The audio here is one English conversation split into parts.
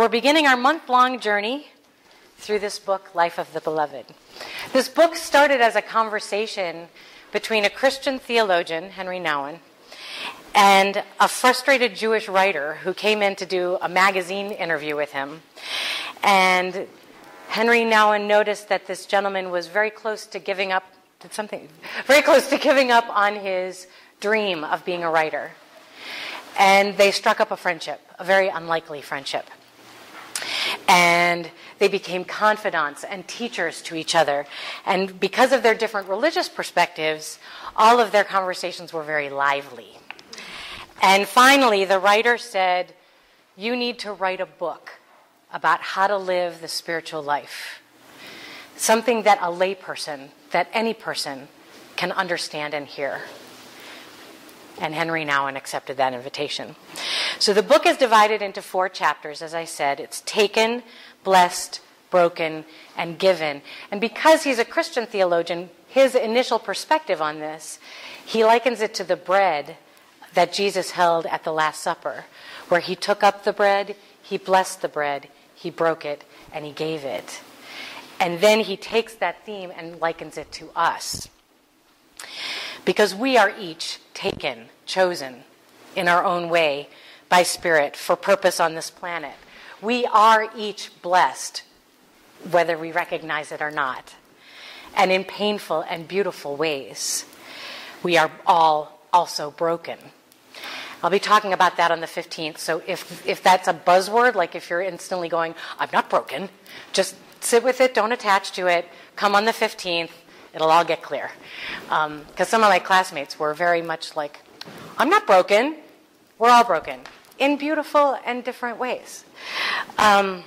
we're beginning our month-long journey through this book, Life of the Beloved. This book started as a conversation between a Christian theologian, Henri Nouwen, and a frustrated Jewish writer who came in to do a magazine interview with him. And Henri Nouwen noticed that this gentleman was very close to giving up on his dream of being a writer. And they struck up a friendship, a very unlikely friendship. And they became confidants and teachers to each other. And because of their different religious perspectives, all of their conversations were very lively. And finally, the writer said, "You need to write a book about how to live the spiritual life. Something that a layperson, that any person can understand and hear." And Henri Nouwen accepted that invitation. So the book is divided into 4 chapters, as I said. It's taken, blessed, broken, and given. And because he's a Christian theologian, his initial perspective on this, he likens it to the bread that Jesus held at the Last Supper, where he took up the bread, he blessed the bread, he broke it, and he gave it. And then he takes that theme and likens it to us. Because we are each taken, chosen in our own way by Spirit for purpose on this planet. We are each blessed, whether we recognize it or not, and in painful and beautiful ways. We are all also broken. I'll be talking about that on the 15th, so if that's a buzzword, like if you're instantly going, "I'm not broken," just sit with it, don't attach to it, come on the 15th, it'll all get clear. Because some of my classmates were very much like, "I'm not broken." We're all broken in beautiful and different ways. And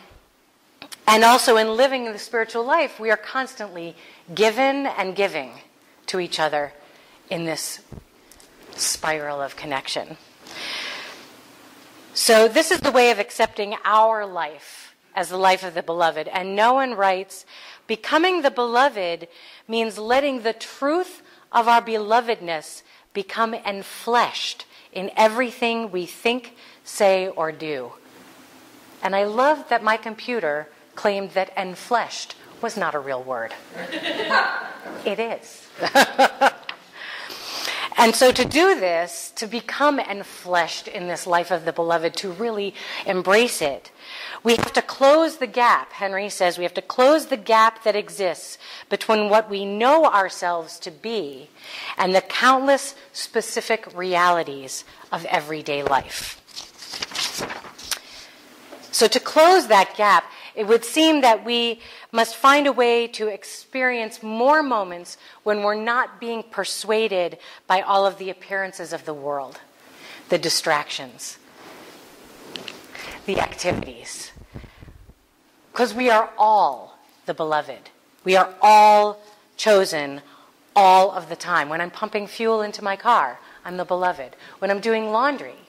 also in living the spiritual life, we are constantly given and giving to each other in this spiral of connection. So this is the way of accepting our life as the life of the beloved. And Nouwen writes, "Becoming the beloved means letting the truth of our belovedness become enfleshed in everything we think, say, or do." And I love that my computer claimed that enfleshed was not a real word. It is. And so to do this, to become enfleshed in this life of the beloved, to really embrace it, we have to close the gap. Henri says we have to close the gap that exists between what we know ourselves to be and the countless specific realities of everyday life. So to close that gap, it would seem that we must find a way to experience more moments when we're not being persuaded by all of the appearances of the world, the distractions, the activities. Because we are all the beloved. We are all chosen all of the time. When I'm pumping fuel into my car, I'm the beloved. When I'm doing laundry,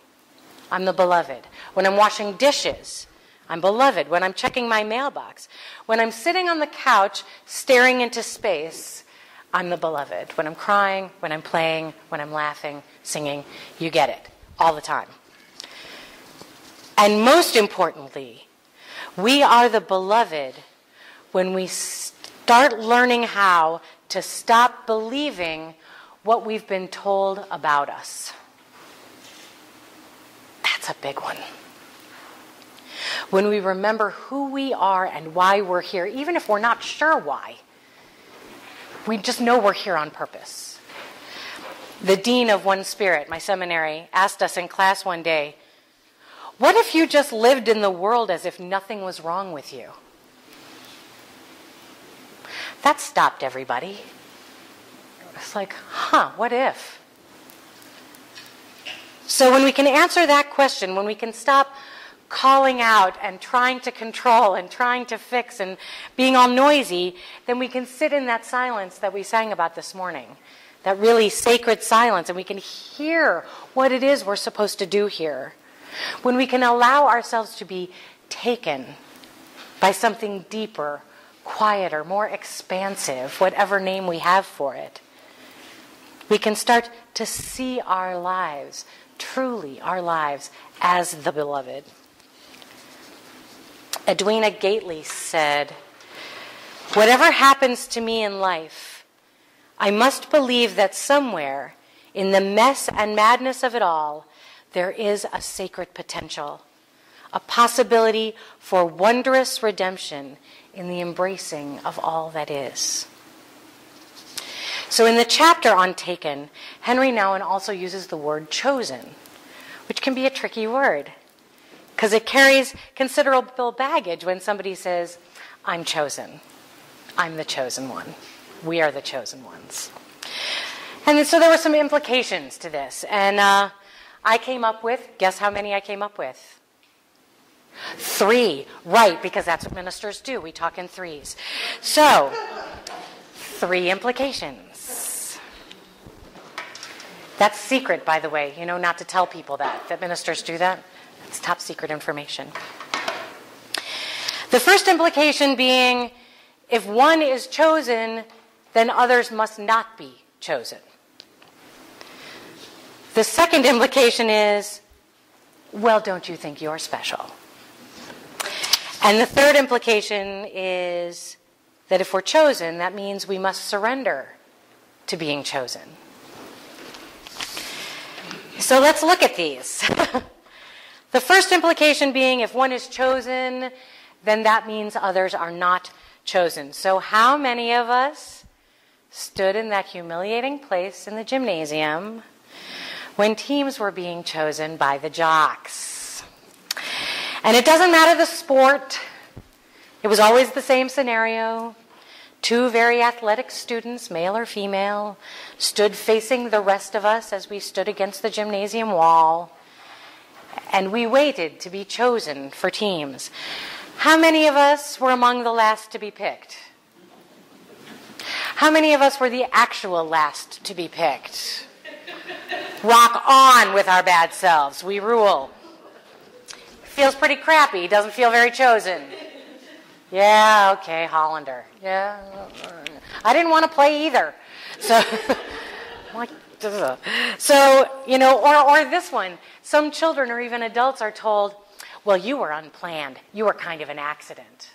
I'm the beloved. When I'm washing dishes, I'm beloved. When I'm checking my mailbox, when I'm sitting on the couch staring into space, I'm the beloved. When I'm crying, when I'm playing, when I'm laughing, singing, you get it, all the time. And most importantly, we are the beloved when we start learning how to stop believing what we've been told about us. That's a big one. When we remember who we are and why we're here, even if we're not sure why, we just know we're here on purpose. The dean of One Spirit, my seminary, asked us in class one day, "What if you just lived in the world as if nothing was wrong with you?" That stopped everybody. It's like, what if? So when we can answer that question, when we can stop calling out and trying to control and trying to fix and being all noisy, then we can sit in that silence that we sang about this morning, that really sacred silence, and we can hear what it is we're supposed to do here. When we can allow ourselves to be taken by something deeper, quieter, more expansive, whatever name we have for it, we can start to see our lives, truly our lives, as the beloved. Edwina Gately said, "Whatever happens to me in life, I must believe that somewhere in the mess and madness of it all, there is a sacred potential, a possibility for wondrous redemption in the embracing of all that is." So in the chapter on Taken, Henri Nouwen also uses the word chosen, which can be a tricky word because it carries considerable baggage when somebody says, "I'm chosen. I'm the chosen one. We are the chosen ones." And so there were some implications to this. And I came up with, guess how many I came up with? 3. Right, because that's what ministers do. We talk in threes. So, 3 implications. That's secret, by the way, not to tell people that ministers do that. It's top secret information. The first implication being, if one is chosen, then others must not be chosen. The second implication is, well, don't you think you're special? And the third implication is that if we're chosen, that means we must surrender to being chosen. So let's look at these. The first implication being, if one is chosen, then that means others are not chosen. So how many of us stood in that humiliating place in the gymnasium when teams were being chosen by the jocks? And it doesn't matter the sport. It was always the same scenario. 2 very athletic students, male or female, stood facing the rest of us as we stood against the gymnasium wall, and we waited to be chosen for teams. How many of us were among the last to be picked? How many of us were the actual last to be picked? Rock on with our bad selves. We rule. Feels pretty crappy. Doesn't feel very chosen. Yeah, okay, Hollander. Yeah. I didn't want to play either. So, or this one. Some children or even adults are told, well, you were unplanned. You were kind of an accident.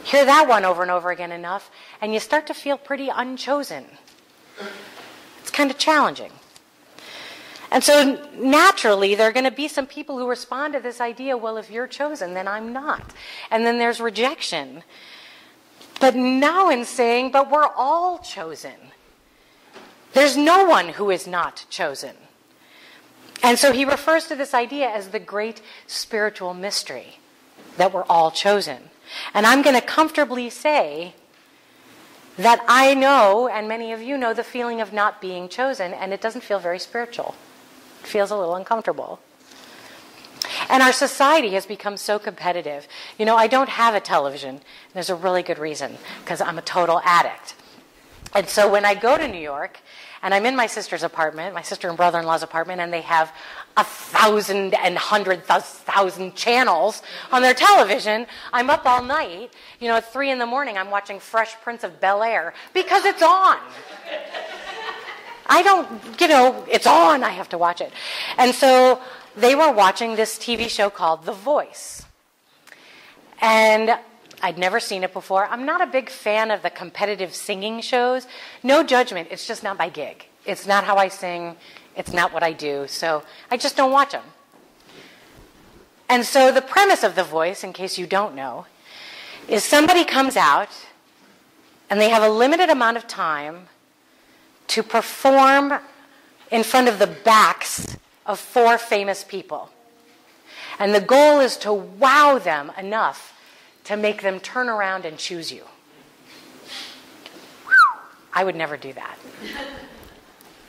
Hear that one over and over again enough, and you start to feel pretty unchosen. It's kind of challenging. And so naturally, there are going to be some people who respond to this idea, well, if you're chosen, then I'm not. And then there's rejection. But Nouwen's saying, but we're all chosen. There's no one who is not chosen. And so he refers to this idea as the great spiritual mystery, that we're all chosen. And I'm going to comfortably say that I know, and many of you know, the feeling of not being chosen, and it doesn't feel very spiritual. It feels a little uncomfortable. And our society has become so competitive. I don't have a television. There's a really good reason, because I'm a total addict. And so when I go to New York, and I'm in my sister's apartment, my sister and brother-in-law's apartment, and they have 1,000 and 100,000 channels on their television, I'm up all night. At 3 a.m, I'm watching Fresh Prince of Bel-Air because it's on. I don't, it's on, I have to watch it. And so they were watching this TV show called The Voice. And I'd never seen it before. I'm not a big fan of the competitive singing shows. No judgment, it's just not my gig. It's not how I sing, it's not what I do, so I just don't watch them. And so the premise of The Voice, in case you don't know, is somebody comes out and they have a limited amount of time to perform in front of the backs of 4 famous people. And the goal is to wow them enough to make them turn around and choose you. I would never do that.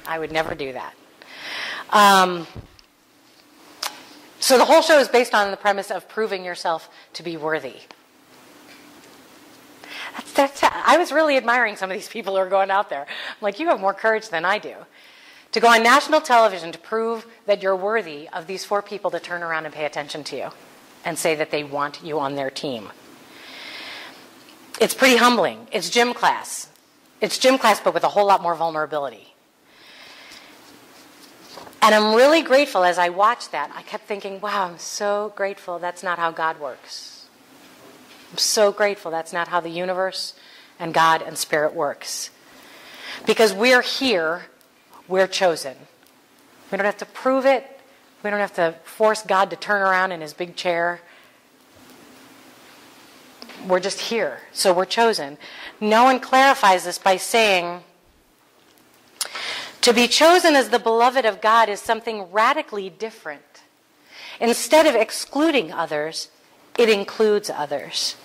I would never do that. So the whole show is based on the premise of proving yourself to be worthy. I was really admiring some of these people who are going out there. I'm like, you have more courage than I do. To go on national television to prove that you're worthy of these 4 people to turn around and pay attention to you and say that they want you on their team. It's pretty humbling. It's gym class. It's gym class, but with a whole lot more vulnerability. And I'm really grateful as I watched that. I kept thinking, wow, I'm so grateful that's not how God works. I'm so grateful that's not how the universe and God and Spirit works. Because we're here, we're chosen. We don't have to prove it. We don't have to force God to turn around in his big chair. We're just here, so we're chosen. Nouwen clarifies this by saying, to be chosen as the beloved of God is something radically different. Instead of excluding others, it includes others.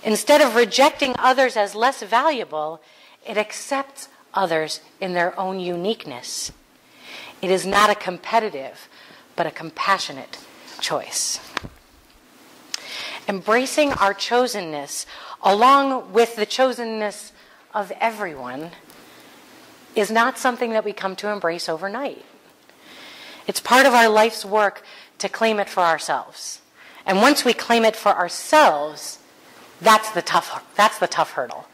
Instead of rejecting others as less valuable, it accepts others in their own uniqueness. It is not a competitive, but a compassionate choice. Embracing our chosenness, along with the chosenness of everyone, is not something that we come to embrace overnight. It's part of our life's work to claim it for ourselves. And once we claim it for ourselves, that's the tough hurdle.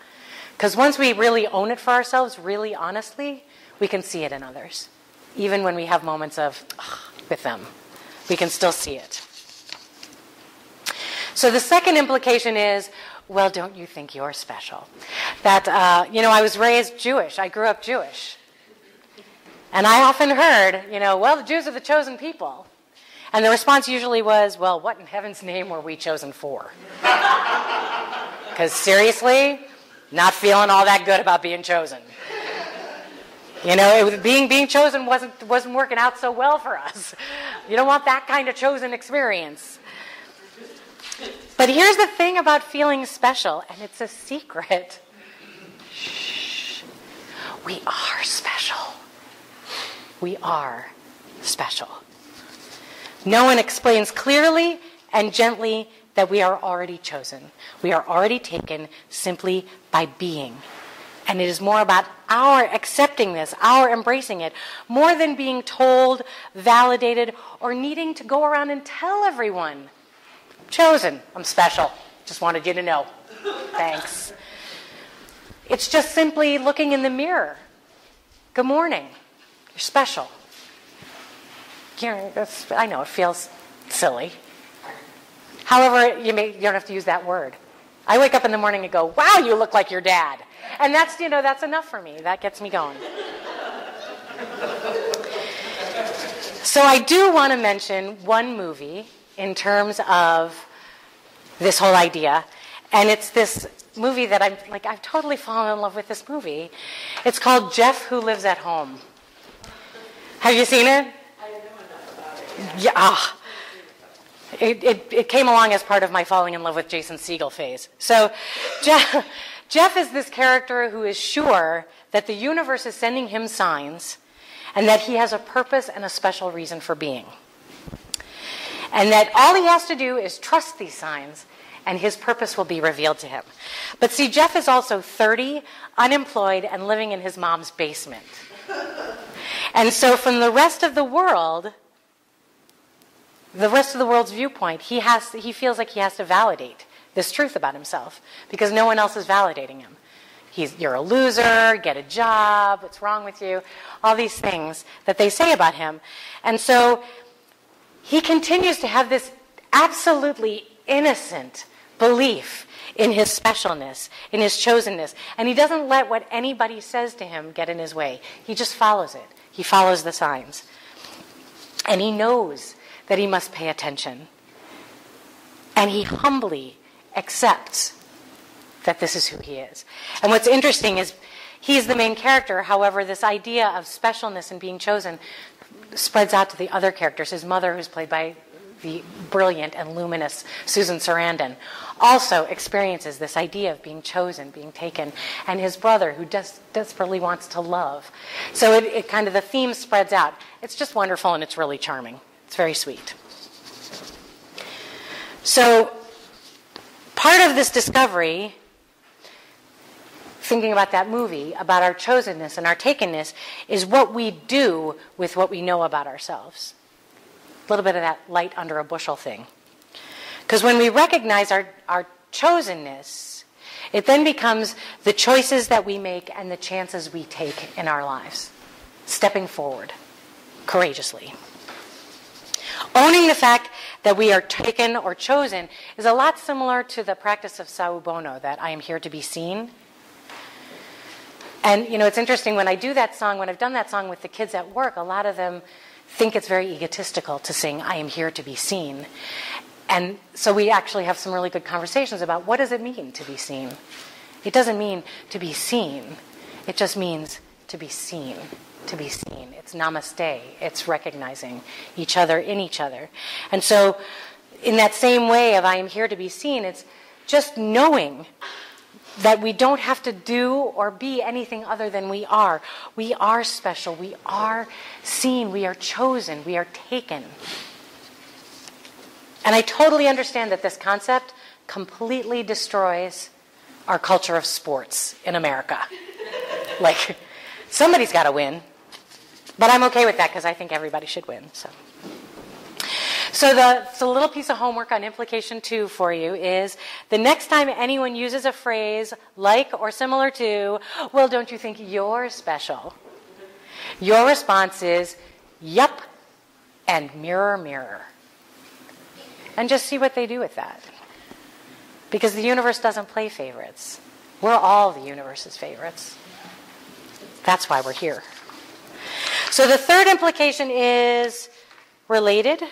Because once we really own it for ourselves, really honestly, we can see it in others. Even when we have moments of, with them, we can still see it. So the second implication is, well, don't you think you're special? That, I was raised Jewish. I grew up Jewish. And I often heard, well, the Jews are the chosen people. And the response usually was, well, what in heaven's name were we chosen for? Because seriously, not feeling all that good about being chosen. Being chosen wasn't working out so well for us. You don't want that kind of chosen experience. But here's the thing about feeling special, and it's a secret. Shh. We are special. We are special. Nouwen explains clearly and gently that we are already chosen. We are already taken simply by being. And it is more about our accepting this, our embracing it, more than being told, validated, or needing to go around and tell everyone. Chosen. I'm special. Just wanted you to know. Thanks. It's just simply looking in the mirror. Good morning. You're special. I know it feels silly. However, you don't have to use that word. I wake up in the morning and go, wow, you look like your dad. And that's enough for me. That gets me going. So I do want to mention one movie in terms of this whole idea. And it's this movie that I've totally fallen in love with this movie. It's called Jeff Who Lives at Home. Have you seen it? I know enough about it. Yeah. It came along as part of my falling in love with Jason Segel phase. So Jeff is this character who is sure that the universe is sending him signs and that he has a purpose and a special reason for being. And that all he has to do is trust these signs and his purpose will be revealed to him. But see, Jeff is also 30, unemployed, and living in his mom's basement. And so from the rest of the world's viewpoint, he feels like he has to validate this truth about himself because no one else is validating him. You're a loser, get a job, what's wrong with you? All these things that they say about him. And so he continues to have this absolutely innocent belief in his specialness, in his chosenness. And he doesn't let what anybody says to him get in his way. He just follows it. He follows the signs. And he knows that he must pay attention. And he humbly accepts that this is who he is. And what's interesting is he's the main character. However, this idea of specialness and being chosen spreads out to the other characters. His mother, who's played by the brilliant and luminous Susan Sarandon, also experiences this idea of being chosen, being taken, and his brother, who desperately wants to love. So it kind of, the theme spreads out. It's just wonderful and it's really charming. It's very sweet. So part of this discovery, thinking about that movie, about our chosenness and our takenness, is what we do with what we know about ourselves. A little bit of that light under a bushel thing. Because when we recognize our chosenness, it then becomes the choices that we make and the chances we take in our lives. Stepping forward. courageously. Owning the fact that we are taken or chosen is a lot similar to the practice of sau bono, that I am here to be seen. And, it's interesting, when I do that song, when I've done that song with the kids at work, a lot of them think it's very egotistical to sing, I am here to be seen. And so we actually have some really good conversations about what does it mean to be seen. It doesn't mean to be seen. It just means to be seen. To be seen. It's namaste. It's recognizing each other in each other. And so in that same way of I am here to be seen, it's just knowing that we don't have to do or be anything other than we are. We are special. We are seen. We are chosen. We are taken. And I totally understand that this concept completely destroys our culture of sports in America. Like, somebody's got to win. But I'm okay with that because I think everybody should win. So the little piece of homework on implication 2 for you is the next time anyone uses a phrase like or similar to, well, don't you think you're special? Your response is, yup, and mirror, mirror. And just see what they do with that. Because the universe doesn't play favorites. We're all the universe's favorites. That's why we're here. So the third implication is related,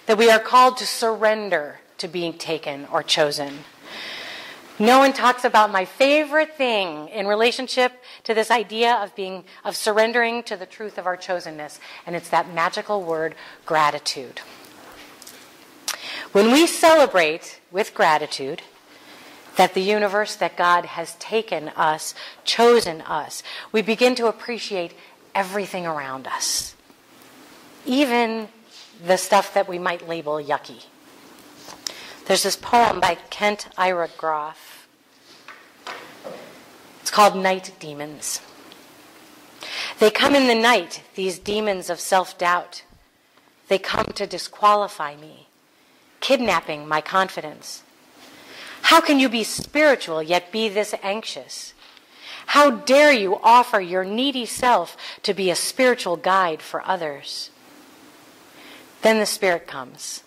that we are called to surrender to being taken or chosen. Nouwen talks about my favorite thing in relationship to this idea of surrendering to the truth of our chosenness, and it's that magical word, gratitude. When we celebrate with gratitude that the universe, that God has taken us, chosen us, we begin to appreciate everything around us, even the stuff that we might label yucky. There's this poem by Kent Ira Groff. It's called Night Demons. They come in the night, these demons of self-doubt. They come to disqualify me, kidnapping my confidence. How can you be spiritual yet be this anxious? How dare you offer your needy self to be a spiritual guide for others? Then the Spirit comes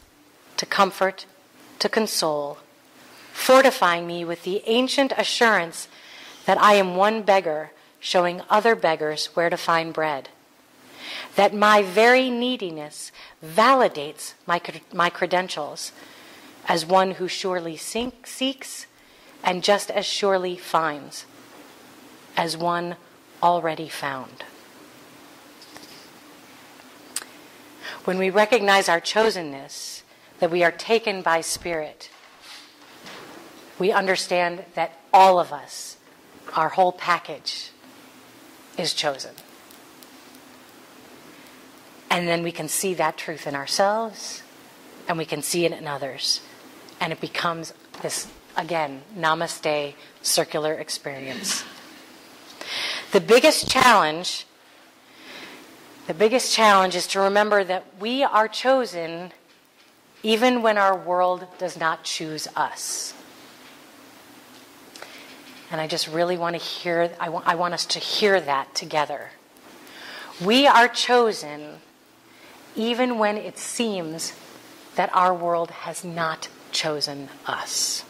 to comfort, to console, fortifying me with the ancient assurance that I am one beggar showing other beggars where to find bread, that my very neediness validates my credentials as one who surely seeks and just as surely finds, as one already found. When we recognize our chosenness, that we are taken by Spirit, we understand that all of us, our whole package, is chosen. And then we can see that truth in ourselves, and we can see it in others. And it becomes this, again, namaste circular experience. The biggest challenge is to remember that we are chosen even when our world does not choose us. And I just really want to hear, I want us to hear that together. We are chosen even when it seems that our world has not chosen us.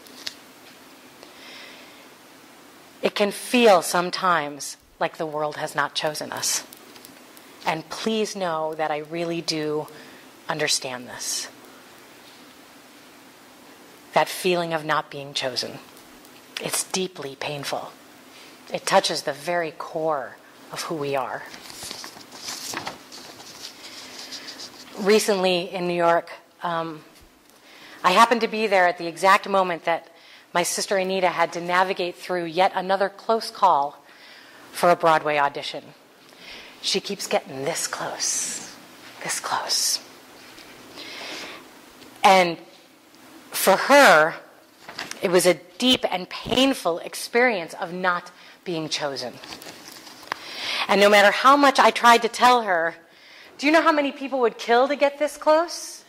It can feel sometimes like the world has not chosen us. And please know that I really do understand this. That feeling of not being chosen. It's deeply painful. It touches the very core of who we are. Recently in New York, I happened to be there at the exact moment that my sister Anita had to navigate through yet another close call for a Broadway audition. She keeps getting this close. And for her, it was a deep and painful experience of not being chosen. And no matter how much I tried to tell her, do you know how many people would kill to get this close?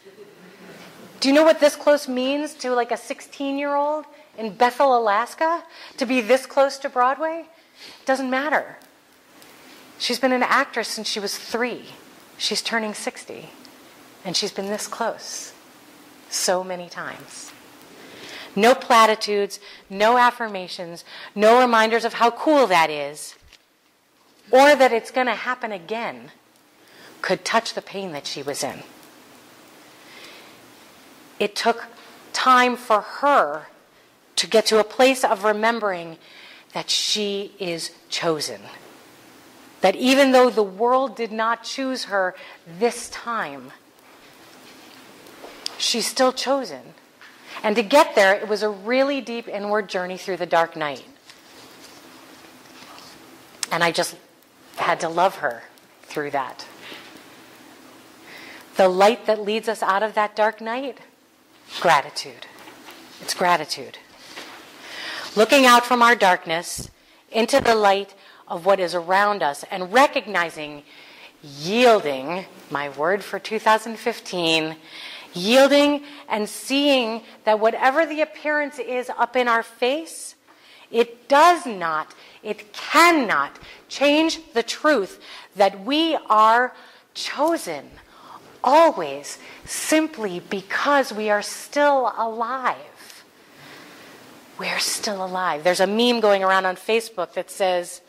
Do you know what this close means to like a 16-year-old in Bethel, Alaska? To be this close to Broadway? It doesn't matter. She's been an actress since she was 3. she's turning 60, and she's been this close so many times. No platitudes, no affirmations, no reminders of how cool that is, or that it's going to happen again, could touch the pain that she was in. It took time for her to get to a place of remembering that she is chosen. That even though the world did not choose her this time, she's still chosen. And to get there, it was a really deep inward journey through the dark night. And I just had to love her through that. The light that leads us out of that dark night? Gratitude. It's gratitude. Looking out from our darkness into the light of what is around us and recognizing, yielding, my word for 2015, yielding and seeing that whatever the appearance is up in our face, it does not, it cannot change the truth that we are chosen always simply because we are still alive. We're still alive. There's a meme going around on Facebook that says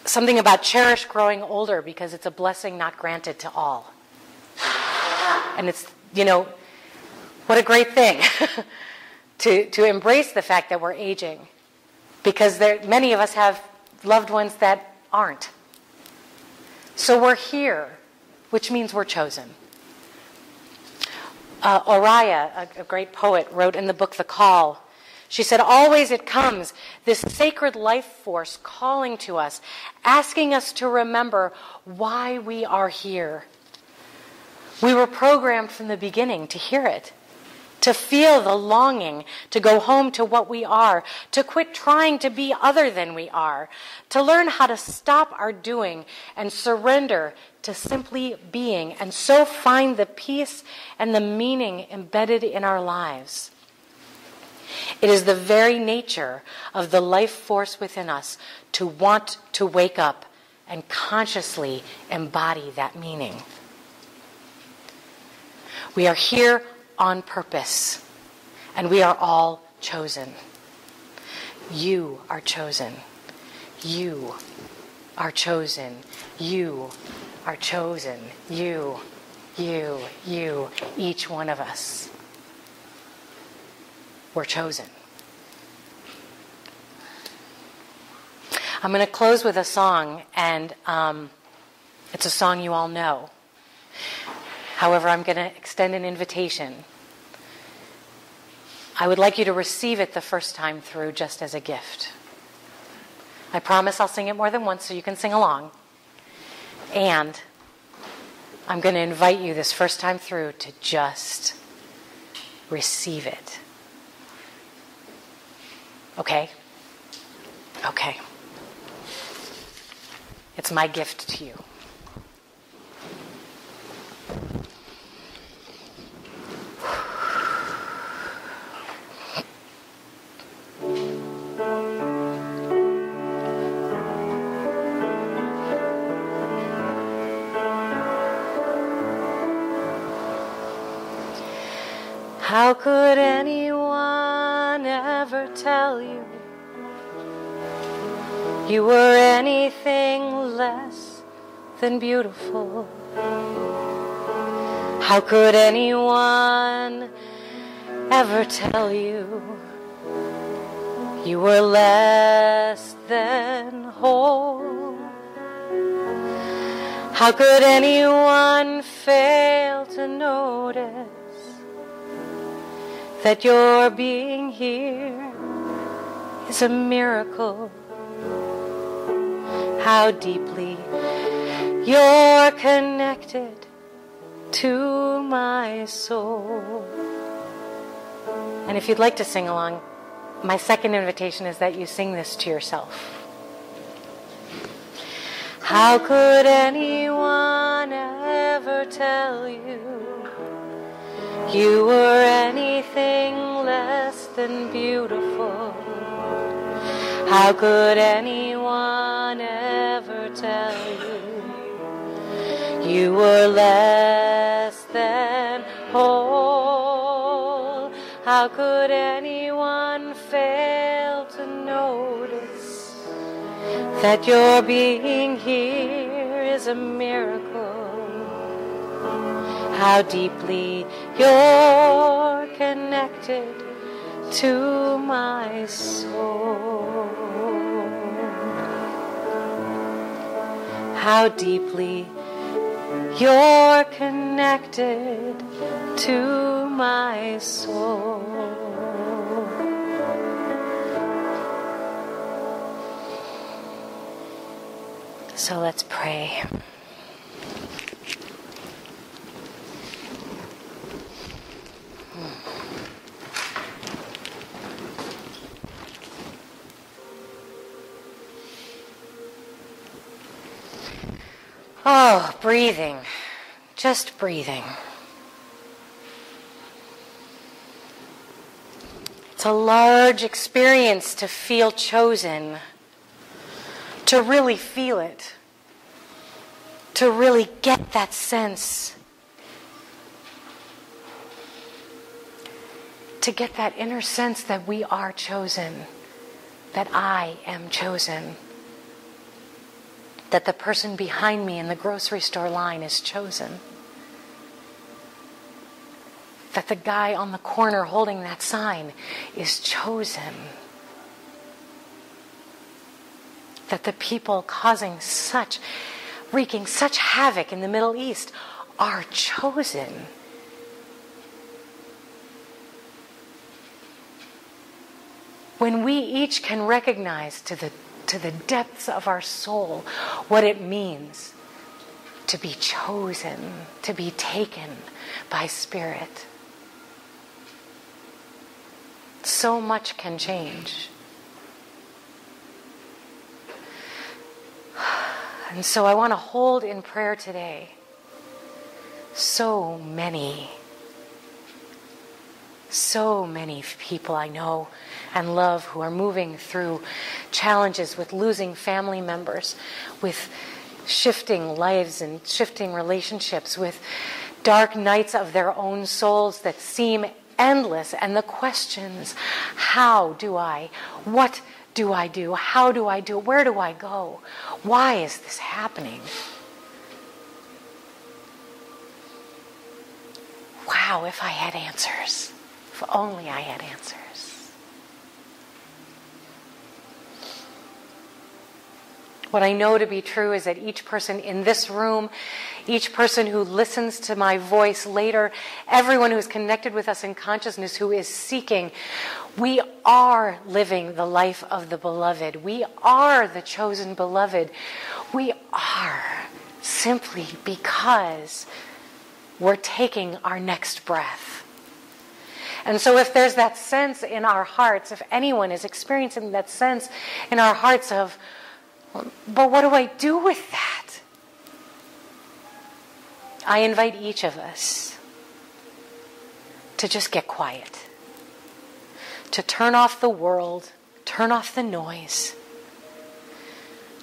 something about cherish growing older because it's a blessing not granted to all. And it's, what a great thing to embrace the fact that we're aging, because many of us have loved ones that aren't. So we're here, which means we're chosen. Oriah, a great poet, wrote in the book The Call, she said, always it comes, this sacred life force calling to us, asking us to remember why we are here. We were programmed from the beginning to hear it, to feel the longing to go home to what we are, to quit trying to be other than we are, to learn how to stop our doing and surrender to simply being, and so find the peace and the meaning embedded in our lives. It is the very nature of the life force within us to want to wake up and consciously embody that meaning. We are here on purpose, and we are all chosen. You are chosen. You are chosen. You are chosen. You, each one of us. We're chosen. I'm going to close with a song, and it's a song you all know. However, I'm going to extend an invitation. I would like you to receive it the first time through just as a gift. I promise I'll sing it more than once so you can sing along. And I'm going to invite you this first time through to just receive it. Okay? Okay. It's my gift to you. How could anyone ever tell you you were anything less than beautiful? How could anyone ever tell you you were less than whole? How could anyone fail to notice that your being here is a miracle? How deeply you're connected to my soul. And if you'd like to sing along, my second invitation is that you sing this to yourself. How could anyone ever tell you you were anything less than beautiful? How could anyone ever tell you You were less than whole. How could anyone fail to notice that your being here is a miracle? How deeply you're connected to my soul. How deeply you're connected to my soul. So let's pray. Oh, breathing. Just breathing. It's a large experience to feel chosen, to really feel it, to really get that sense, to get that inner sense that we are chosen, that I am chosen, that the person behind me in the grocery store line is chosen, that the guy on the corner holding that sign is chosen, that the people wreaking such havoc in the Middle East are chosen. When we each can recognize to the depths of our soul what it means to be chosen, to be taken by Spirit, so much can change. And so I want to hold in prayer today so many people I know and love who are moving through challenges with losing family members, with shifting lives and shifting relationships, with dark nights of their own souls that seem endless, and the questions, how do I, what do I do, how do I do, where do I go, why is this happening? Wow, if I had answers. If only I had answers. What I know to be true is that each person in this room, each person who listens to my voice later, everyone who's connected with us in consciousness, who is seeking, we are living the life of the beloved. We are the chosen beloved. We are, simply because we're taking our next breath. And so if there's that sense in our hearts, if anyone is experiencing that sense in our hearts of, but what do I do with that? I invite each of us to just get quiet, to turn off the world, turn off the noise,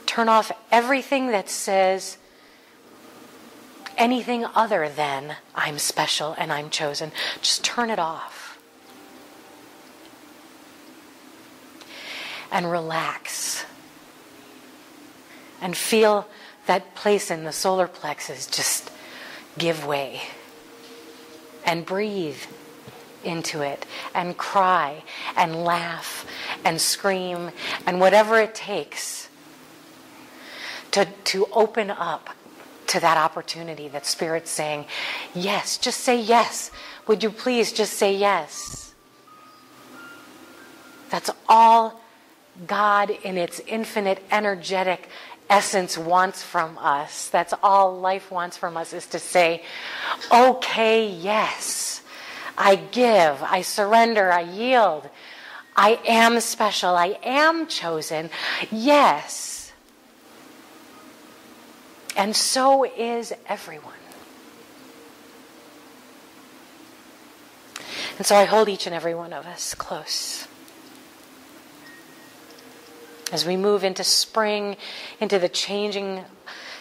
turn off everything that says anything other than I'm special and I'm chosen. Just turn it off. And relax. And feel that place in the solar plexus just give way. And breathe into it. And cry. And laugh. And scream. And whatever it takes to open up to that opportunity that Spirit's saying, yes, just say yes. Would you please just say yes? That's all God in its infinite energetic essence wants from us. That's all life wants from us, is to say, okay, yes, I give, I surrender, I yield. I am special, I am chosen, yes. And so is everyone. And so I hold each and every one of us close. As we move into spring, into the changing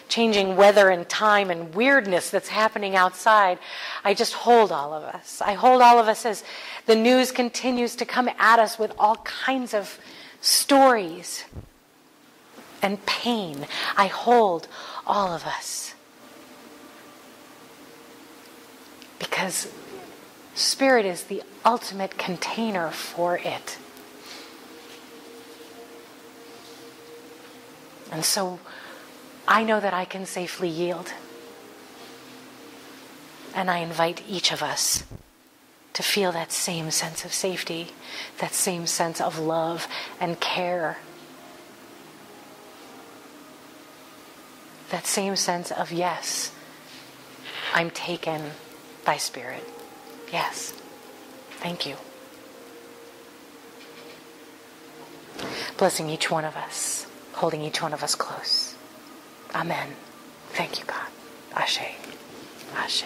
changing weather and time and weirdness that's happening outside, I just hold all of us. I hold all of us as the news continues to come at us with all kinds of stories and pain. I hold all of us. Because Spirit is the ultimate container for it. And so I know that I can safely yield. And I invite each of us to feel that same sense of safety, that same sense of love and care. That same sense of, yes, I'm taken by Spirit. Yes. Thank you. Blessing each one of us, holding each one of us close. Amen. Thank you, God. Ashe. Ashe.